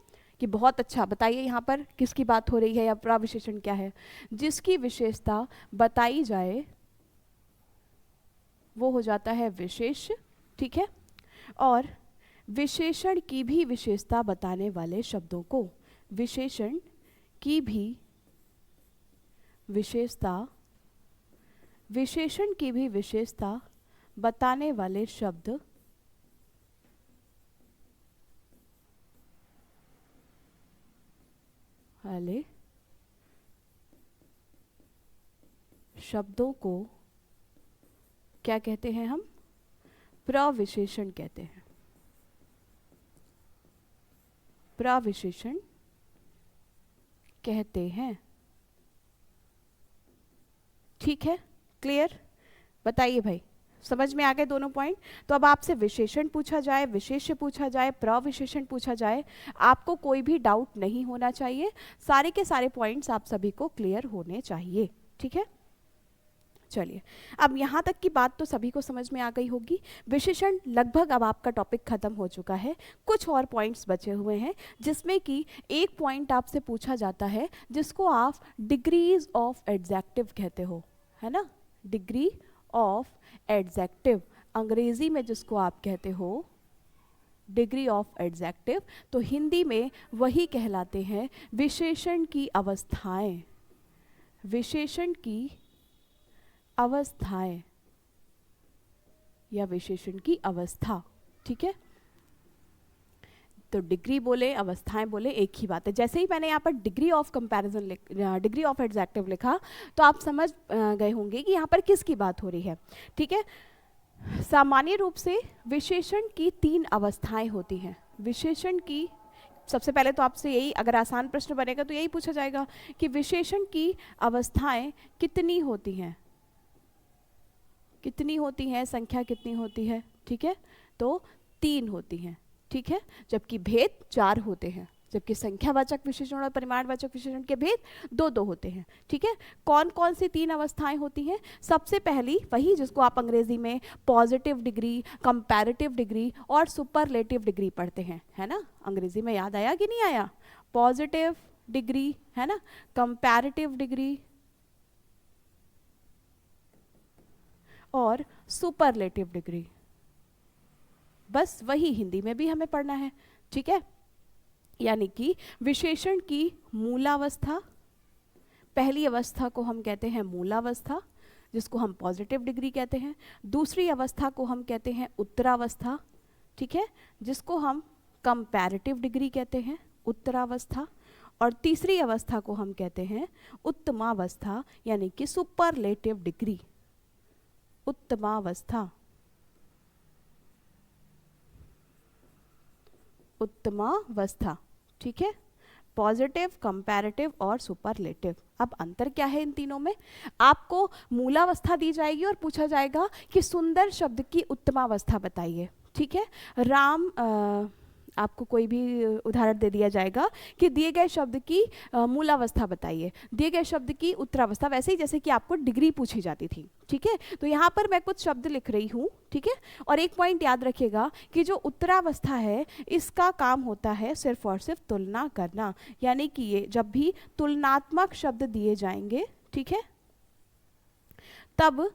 कि बहुत अच्छा, बताइए यहाँ पर किसकी बात हो रही है या प्रविशेषण क्या है? जिसकी विशेषता बताई जाए वो हो जाता है विशेष, ठीक है। और विशेषण की भी विशेषता बताने वाले शब्दों को, विशेषण की भी विशेषता, विशेषण की भी विशेषता बताने वाले शब्द वाले शब्दों को क्या कहते हैं हम? प्रविशेषण कहते हैं। प्रविशेषण कहते हैं, ठीक है, क्लियर? बताइए भाई, समझ में आ गए दोनों पॉइंट? तो अब आपसे विशेषण पूछा जाए, विशेष्य पूछा जाए, प्रविशेषण पूछा जाए, आपको कोई भी डाउट नहीं होना चाहिए, सारे के सारे पॉइंट्स आप सभी को क्लियर होने चाहिए, ठीक है। चलिए, अब यहाँ तक की बात तो सभी को समझ में आ गई होगी। विशेषण लगभग अब आपका टॉपिक खत्म हो चुका है, कुछ और पॉइंट्स बचे हुए हैं, जिसमें कि एक पॉइंट आपसे पूछा जाता है जिसको आप डिग्रीज ऑफ एडजेक्टिव कहते हो, है ना, डिग्री ऑफ एडजेक्टिव, अंग्रेजी में जिसको आप कहते हो डिग्री ऑफ एडजेक्टिव, तो हिंदी में वही कहलाते हैं विशेषण की अवस्थाएं, विशेषण की अवस्थाएं या विशेषण की अवस्था, ठीक है। तो डिग्री बोले, अवस्थाएं बोले, एक ही बात है। जैसे ही मैंने यहाँ पर degree of comparison degree of adjective लिखा, तो आप समझ गए होंगे कि यहाँ पर किसकी बात हो रही है, ठीक है। सामान्य रूप से विशेषण की 3 अवस्थाएं होती हैं। विशेषण की सबसे पहले तो आपसे यही, अगर आसान प्रश्न बनेगा तो यही पूछा जाएगा कि विशेषण की अवस्थाएं कितनी होती हैं, कितनी होती हैं, संख्या कितनी होती है, ठीक है, तो 3 होती हैं, ठीक है, जबकि भेद 4 होते हैं, जबकि संख्यावाचक विशेषण और परिमाणवाचक विशेषण के भेद 2-2 होते हैं, ठीक है। कौन कौन सी 3 अवस्थाएं होती हैं? सबसे पहली वही जिसको आप अंग्रेजी में पॉजिटिव डिग्री, कंपैरेटिव डिग्री और सुपरलेटिव डिग्री पढ़ते हैं, है ना। अंग्रेजी में याद आया कि नहीं आया? पॉजिटिव डिग्री, है ना, कंपैरेटिव डिग्री और सुपरलेटिव डिग्री, बस वही हिंदी में भी हमें पढ़ना है, ठीक है। यानी कि विशेषण की मूलावस्था, पहली अवस्था को हम कहते हैं मूलावस्था, जिसको हम पॉजिटिव डिग्री कहते हैं। दूसरी अवस्था को हम कहते हैं उत्तरावस्था, ठीक है, जिसको हम कंपैरेटिव डिग्री कहते हैं, उत्तरावस्था। और तीसरी अवस्था को हम कहते हैं उत्तमावस्था, यानी कि सुपरलेटिव डिग्री, उत्तमावस्था, उत्तमावस्था, ठीक है। पॉजिटिव, कंपैरेटिव और सुपरलेटिव। अब अंतर क्या है इन तीनों में? आपको मूलावस्था दी जाएगी और पूछा जाएगा कि सुंदर शब्द की उत्तमावस्था बताइए, ठीक है। राम, आपको कोई भी उदाहरण दे दिया जाएगा कि दिए गए शब्द की मूलावस्था बताइए, दिए गए शब्द की उत्तरावस्था, वैसे ही जैसे कि आपको डिग्री पूछी जाती थी, ठीक है। तो यहाँ पर मैं कुछ शब्द लिख रही हूँ, ठीक है। और एक पॉइंट याद रखिएगा कि जो उत्तरावस्था है इसका काम होता है सिर्फ और सिर्फ तुलना करना, यानी कि ये जब भी तुलनात्मक शब्द दिए जाएंगे, ठीक है, तब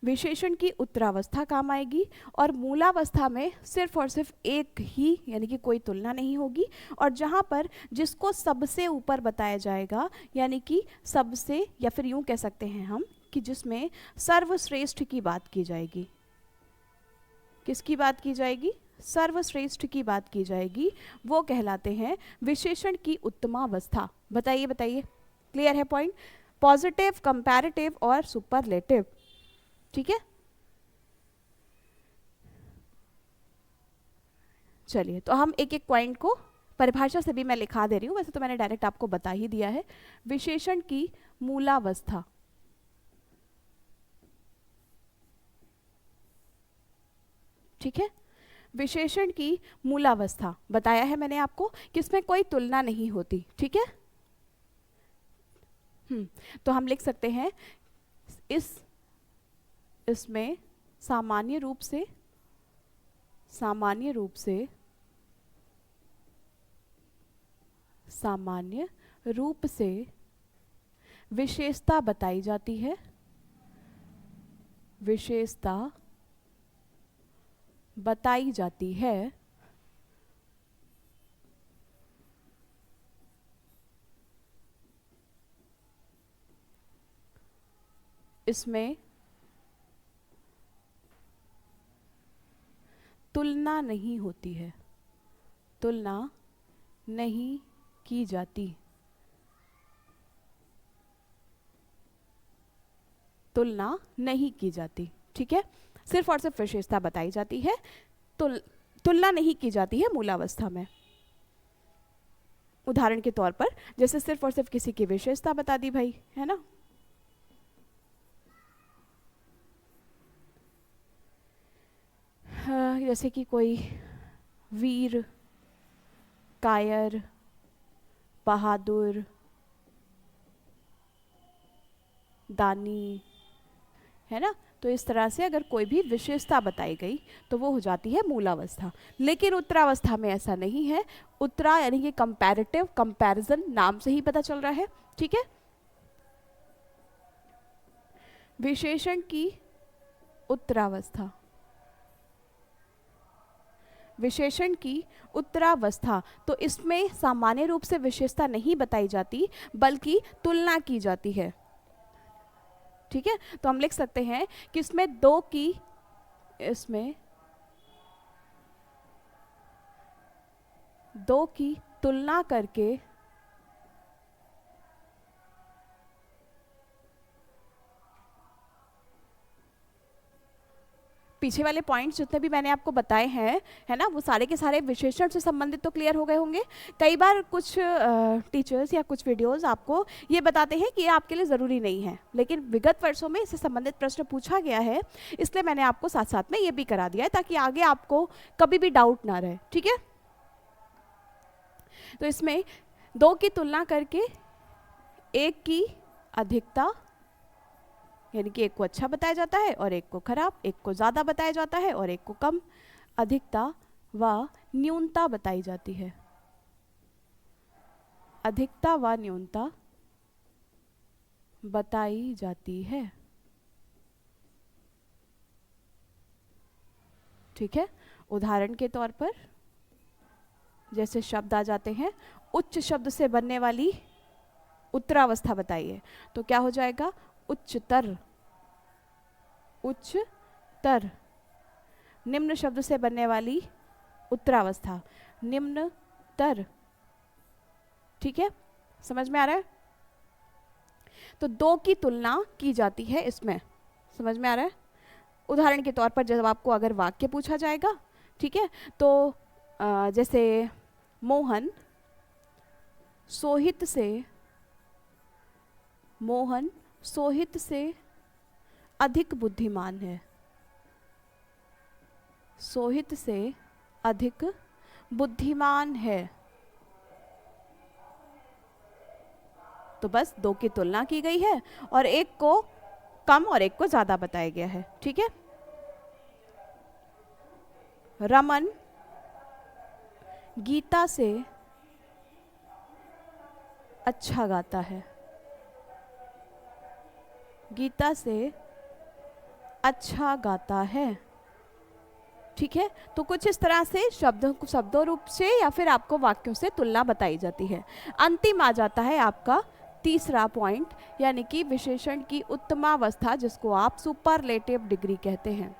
विशेषण की उत्तरावस्था काम आएगी और मूलावस्था में सिर्फ और सिर्फ एक ही, यानी कि कोई तुलना नहीं होगी। और जहाँ पर जिसको सबसे ऊपर बताया जाएगा, यानी कि सबसे, या फिर यूं कह सकते हैं हम कि जिसमें सर्वश्रेष्ठ की बात की जाएगी, किसकी बात की जाएगी? सर्वश्रेष्ठ की बात की जाएगी, वो कहलाते हैं विशेषण की उत्तमावस्था। बताइए बताइए, क्लियर है पॉइंट? पॉजिटिव, कंपैरेटिव और सुपरलेटिव। ठीक है, चलिए तो हम एक एक पॉइंट को परिभाषा से भी मैं लिखा दे रही हूँ, वैसे तो मैंने डायरेक्ट आपको बता ही दिया है। विशेषण की मूलावस्था, ठीक है, विशेषण की मूलावस्था बताया है मैंने आपको कि इसमें कोई तुलना नहीं होती। ठीक है, तो हम लिख सकते हैं इसमें सामान्य रूप से विशेषता बताई जाती है, विशेषता बताई जाती है, इसमें तुलना नहीं होती है, तुलना नहीं की जाती, तुलना नहीं की जाती। ठीक है, सिर्फ और सिर्फ विशेषता बताई जाती है, तुलना नहीं की जाती है मूलावस्था में। उदाहरण के तौर पर जैसे सिर्फ और सिर्फ किसी की विशेषता बता दी भाई, है ना, जैसे कि कोई वीर, कायर, बहादुर, दानी, है ना, तो इस तरह से अगर कोई भी विशेषता बताई गई तो वो हो जाती है मूलावस्था। लेकिन उत्तरावस्था में ऐसा नहीं है। उत्तरा यानी कि कंपैरेटिव, कंपैरिजन नाम से ही पता चल रहा है। ठीक है, विशेषण की उत्तरावस्था, विशेषण की उत्तरावस्था, तो इसमें सामान्य रूप से विशेषता नहीं बताई जाती बल्कि तुलना की जाती है। ठीक है, तो हम लिख सकते हैं कि इसमें दो की तुलना करके पीछे वाले पॉइंट्स जितने भी मैंने आपको बताए हैं, है ना, वो सारे के सारे विशेषण से संबंधित तो क्लियर हो गए होंगे। कई बार कुछ टीचर्स या कुछ वीडियोस आपको ये बताते हैं कि ये आपके लिए ज़रूरी नहीं है, लेकिन विगत वर्षों में इससे संबंधित प्रश्न पूछा गया है, इसलिए मैंने आपको साथ साथ में ये भी करा दिया है ताकि आगे आपको कभी भी डाउट ना रहे। ठीक है, तो इसमें दो की तुलना करके एक की अधिकता यानी कि एक को अच्छा बताया जाता है और एक को खराब, एक को ज़्यादा बताया जाता है और एक को कम, अधिकता व न्यूनता बताई जाती है, अधिकता व न्यूनता बताई जाती है। ठीक है, उदाहरण के तौर पर जैसे शब्द आ जाते हैं, उच्च शब्द से बनने वाली उत्तरावस्था बताइए, तो क्या हो जाएगा, उच्चतर, उच्चतर। निम्न शब्द से बनने वाली उत्तरावस्था, निम्नतर। ठीक है, समझ में आ रहा है? तो दो की तुलना की जाती है इसमें, समझ में आ रहा है? उदाहरण के तौर पर जब आपको अगर वाक्य पूछा जाएगा, ठीक है, तो जैसे मोहन सोहित से अधिक बुद्धिमान है, सोहित से अधिक बुद्धिमान है। तो बस दो की तुलना की गई है और एक को कम और एक को ज्यादा बताया गया है। ठीक है, रमन गीता से अच्छा गाता है, गीता से अच्छा गाता है। ठीक है, तो कुछ इस तरह से शब्दों रूप से या फिर आपको वाक्यों से तुलना बताई जाती है। अंतिम आ जाता है आपका तीसरा पॉइंट, यानी कि विशेषण की उत्तमावस्था, जिसको आप सुपरलेटिव डिग्री कहते हैं।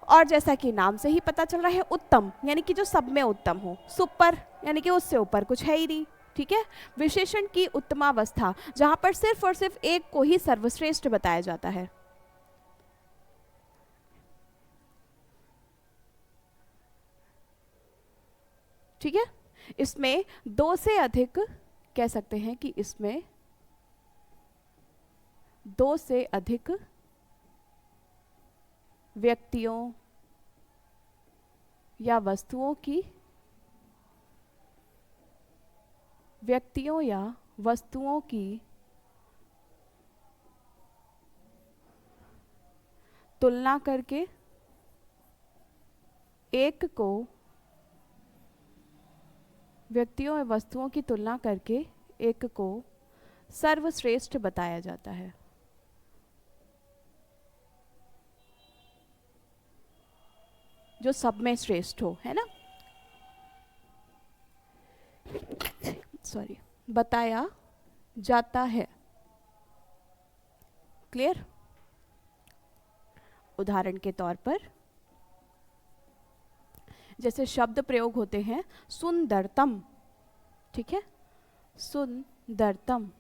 और जैसा कि नाम से ही पता चल रहा है, उत्तम यानी कि जो सब में उत्तम हो, सुपर यानी कि उससे ऊपर कुछ है ही नहीं। ठीक है। विशेषण की उत्तमावस्था, जहां पर सिर्फ और सिर्फ एक को ही सर्वश्रेष्ठ बताया जाता है। ठीक है। इसमें दो से अधिक, कह सकते हैं कि इसमें दो से अधिक व्यक्तियों या वस्तुओं की, व्यक्तियों या वस्तुओं की तुलना करके एक को, व्यक्तियों या वस्तुओं की तुलना करके एक को सर्वश्रेष्ठ बताया जाता है। जो सब में श्रेष्ठ हो, है ना, सॉरी, बताया जाता है। क्लियर। उदाहरण के तौर पर जैसे शब्द प्रयोग होते हैं सुंदरतम, ठीक है, सुंदरतम,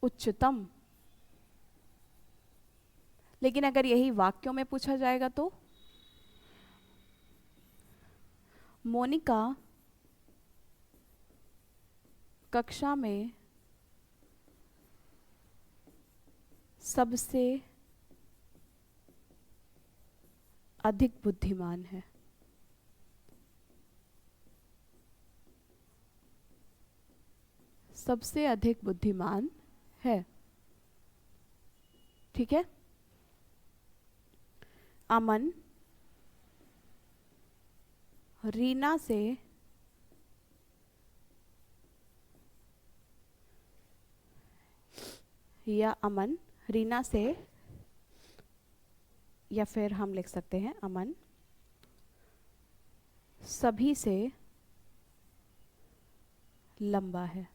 उच्चतम। लेकिन अगर यही वाक्यों में पूछा जाएगा तो मोनिका कक्षा में सबसे अधिक बुद्धिमान है। सबसे अधिक बुद्धिमान है। ठीक है। अमन रीना से या अमन रीना से, या फिर हम लिख सकते हैं अमन सभी से लंबा है।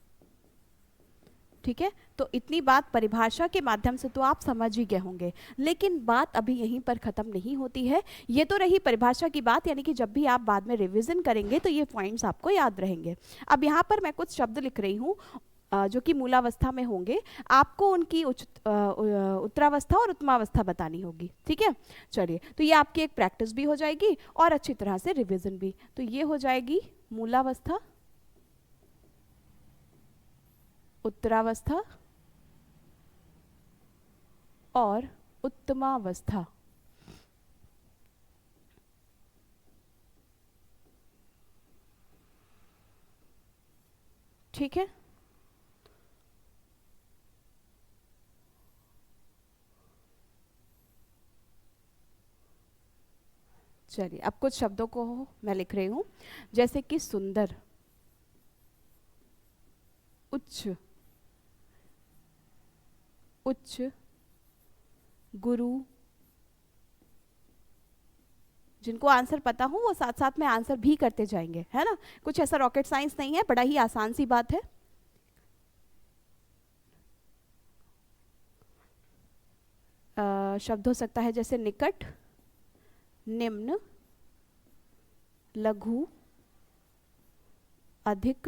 ठीक है। तो इतनी बात परिभाषा के माध्यम से तो आप समझ ही गए होंगे, लेकिन बात अभी यहीं पर खत्म नहीं होती है। ये तो रही परिभाषा की बात, यानी कि जब भी आप बाद में रिवीजन करेंगे तो ये पॉइंट्स आपको याद रहेंगे। अब यहाँ पर मैं कुछ शब्द लिख रही हूँ जो कि मूलावस्था में होंगे, आपको उनकी उत्तरावस्था और उत्तमावस्था बतानी होगी। ठीक है। चलिए, तो ये आपकी एक प्रैक्टिस भी हो जाएगी और अच्छी तरह से रिवीजन भी। तो ये हो जाएगी मूलावस्था, उत्तरावस्था और उत्तमावस्था। ठीक है। चलिए, अब कुछ शब्दों को मैं लिख रही हूं, जैसे कि सुंदर, उच्च, उच्च, गुरु। जिनको आंसर पता हो वो साथ साथ में आंसर भी करते जाएंगे, है ना। कुछ ऐसा रॉकेट साइंस नहीं है, बड़ा ही आसान सी बात है। शब्द हो सकता है जैसे निकट, निम्न, लघु, अधिक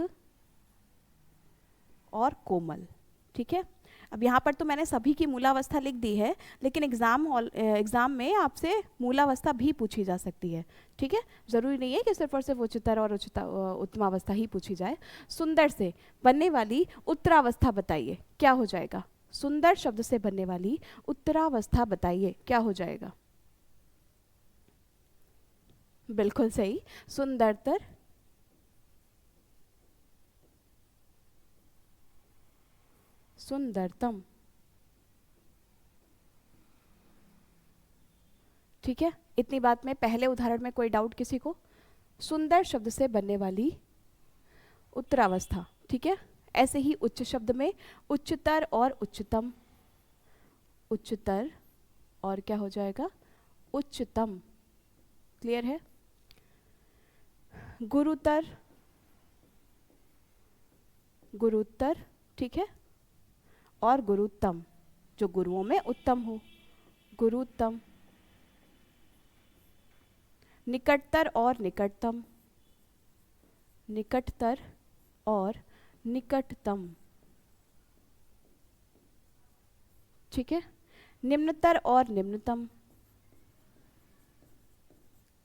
और कोमल। ठीक है। अब यहाँ पर तो मैंने सभी की मूलावस्था लिख दी है, लेकिन एग्जाम में आपसे मूलावस्था भी पूछी जा सकती है। ठीक है। जरूरी नहीं है कि सिर्फ और सिर्फ उच्चतर और उत्तमावस्था ही पूछी जाए। सुंदर से बनने वाली उत्तरावस्था बताइए, क्या हो जाएगा। सुंदर शब्द से बनने वाली उत्तरावस्था बताइए, क्या हो जाएगा। बिल्कुल सही, सुंदरतर, सुंदरतम। ठीक है। इतनी बात में पहले उदाहरण में कोई डाउट किसी को। सुंदर शब्द से बनने वाली उत्तरावस्था। ठीक है। ऐसे ही उच्च शब्द में उच्चतर और उच्चतम, उच्चतर और क्या हो जाएगा, उच्चतम। क्लियर है। गुरुतर, गुरुत्तर, ठीक है, और गुरुत्तम, जो गुरुओं में उत्तम हो, गुरुत्तम। निकटतर और निकटतम, निकटतर और निकटतम। ठीक है, निम्नतर और निम्नतम,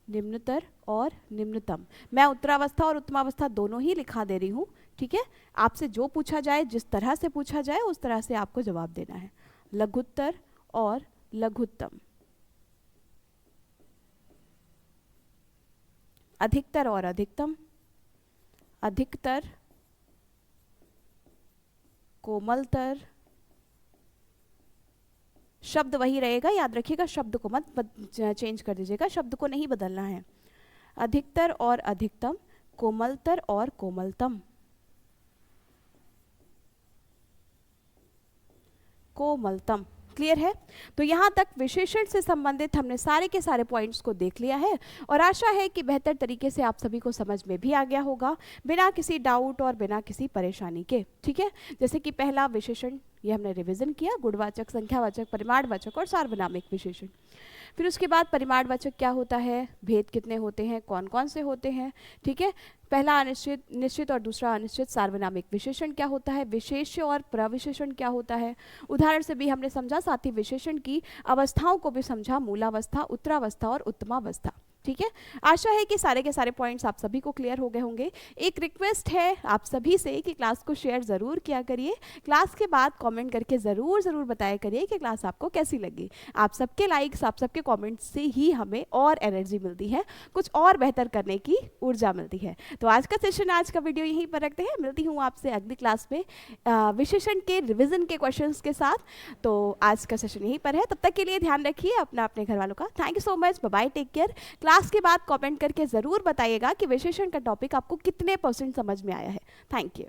निम्नतर और निम्नतम। मैं उत्तरावस्था और उत्तमावस्था दोनों ही लिखा दे रही हूँ। ठीक है, आपसे जो पूछा जाए, जिस तरह से पूछा जाए, उस तरह से आपको जवाब देना है। लघुत्तर और लघुत्तम, अधिकतर और अधिकतम, अधिकतर, कोमलतर। शब्द वही रहेगा, याद रखिएगा, शब्द को मत चेंज कर दीजिएगा, शब्द को नहीं बदलना है। अधिकतर और अधिकतम, कोमलतर और कोमलतम, कोमलतम। क्लियर है? तो यहाँ तक विशेषण से संबंधित हमने सारे के सारे पॉइंट्स को देख लिया है और आशा है कि बेहतर तरीके से आप सभी को समझ में भी आ गया होगा, बिना किसी डाउट और बिना किसी परेशानी के। ठीक है, जैसे कि पहला विशेषण ये हमने रिवीजन किया, गुणवाचक, संख्यावाचक, परिमाणवाचक और सार्वनामिक विशेषण। फिर उसके बाद परिमाणवाचक क्या होता है, भेद कितने होते हैं, कौन कौन से होते हैं। ठीक है, पहला अनिश्चित, निश्चित और दूसरा अनिश्चित। सार्वनामिक विशेषण क्या होता है, विशेष्य और प्रविशेषण क्या होता है, उदाहरण से भी हमने समझा, साथ ही विशेषण की अवस्थाओं को भी समझा, मूलावस्था, उत्तरावस्था और उत्तमावस्था। ठीक है, आशा है कि सारे के सारे पॉइंट्स आप सभी को क्लियर हो गए होंगे। एक रिक्वेस्ट है आप सभी से कि क्लास को शेयर ज़रूर किया करिए, क्लास के बाद कमेंट करके ज़रूर बताया करिए कि क्लास आपको कैसी लगी। आप सबके लाइक्स, आप सबके कमेंट्स से ही हमें और एनर्जी मिलती है, कुछ और बेहतर करने की ऊर्जा मिलती है। तो आज का सेशन, आज का वीडियो यहीं पर रखते हैं। मिलती हूँ आपसे अगली क्लास में विशेषण के रिविजन के क्वेश्चंस के साथ। तो आज का सेशन यहीं पर है, तब तक के लिए ध्यान रखिए अपना, अपने घर वालों का। Thank you so much, bye bye, take care. Class के बाद कमेंट करके ज़रूर बताइएगा कि विशेषण का टॉपिक आपको कितने % समझ में आया है। Thank you.